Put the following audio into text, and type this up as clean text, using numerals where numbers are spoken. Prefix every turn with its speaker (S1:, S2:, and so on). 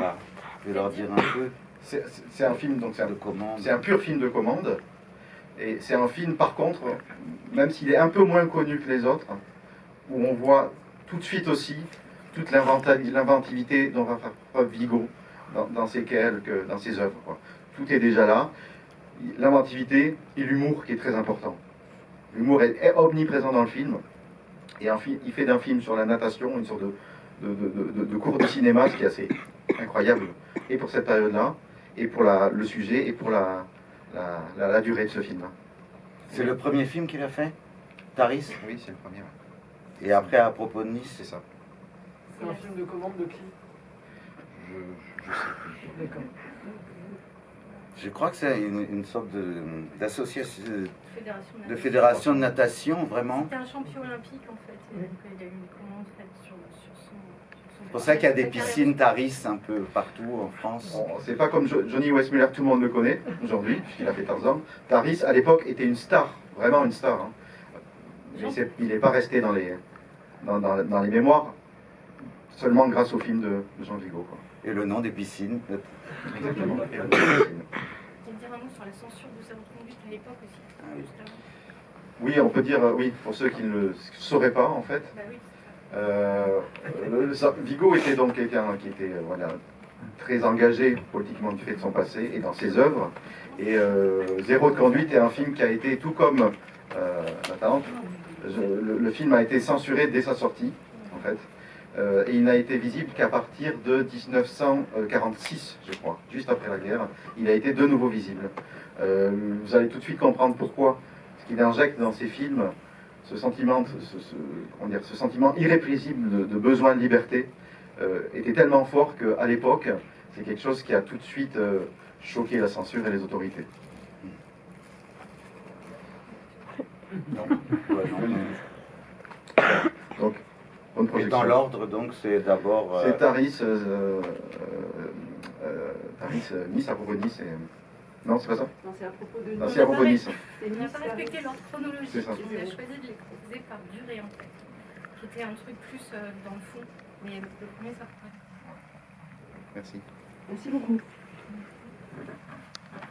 S1: pas. Je vais leur dire un peu
S2: C'est un film, donc
S1: de commande.
S2: c'est un pur film de commande. Et c'est un film, par contre, même s'il est un peu moins connu que les autres, où on voit tout de suite aussi toute l'inventivité dont va faire preuve Vigo dans ses œuvres, quoi. Tout est déjà là. L'inventivité et l'humour qui est très important. L'humour est omniprésent dans le film. Et il fait d'un film sur la natation une sorte de cours de cinéma, ce qui est assez incroyable, et pour cette période-là, et pour le sujet, et pour la durée de ce film-là.
S1: C'est le premier film qu'il a fait, Taris?
S2: Oui, c'est le premier. Ouais.
S1: Et après, à propos de Nice,
S2: C'est ça.
S3: C'est un film de commande de qui?
S2: Je sais plus.
S3: D'accord.
S1: je crois que c'est une sorte d'association, de
S4: Fédération
S1: fédération de natation, vraiment.
S4: C'était un champion olympique en fait. Et donc, il a eu une commande faite sur son.
S1: C'est pour ça qu'il y a des piscines Taris un peu partout en France.
S2: Bon, c'est pas comme Johnny Weissmuller, tout le monde le connaît aujourd'hui, puisqu'il a fait Tarzan. Taris, à l'époque, était une star, vraiment une star. Hein. Mais il n'est pas resté dans les mémoires, seulement grâce au film de Jean Vigo. Quoi.
S1: Et le nom des piscines.
S2: Exactement.
S4: Et dire un mot sur la censure de sa conduite à l'époque aussi.
S1: Ah oui.
S4: Juste avant.
S2: Oui, on peut dire, oui, pour ceux qui ne le sauraient pas, en fait.
S4: Bah oui.
S2: Vigo était donc quelqu'un qui était voilà, très engagé politiquement du fait de son passé et dans ses œuvres. Et Zéro de conduite est un film qui a été, tout comme Attends, le film a été censuré dès sa sortie, en fait. Et il n'a été visible qu'à partir de 1946, je crois, juste après la guerre. Il a été de nouveau visible. Vous allez tout de suite comprendre pourquoi. Parce qu'il injecte dans ses films ce sentiment, ce sentiment irrépressible de besoin de liberté était tellement fort qu'à l'époque, c'est quelque chose qui a tout de suite choqué la censure et les autorités.
S1: Non. Ouais, non.
S2: Donc, bonne
S1: Et
S2: projection.
S1: dans l'ordre, donc, c'est d'abord.
S2: C'est Taris, Nice, à propos de Nice. Non, c'est pas ça?
S3: Non, c'est à propos de
S2: Non, c'est à propos de Nice.
S3: C'est
S4: On n'a
S3: Nice,
S4: pas respecté l'ordre chronologique.
S2: C'est ça.
S4: On a choisi de les proposer par durée en fait. Qui était un truc plus dans le fond. Mais le premier, ça pourrait.
S2: Merci.
S3: Merci beaucoup.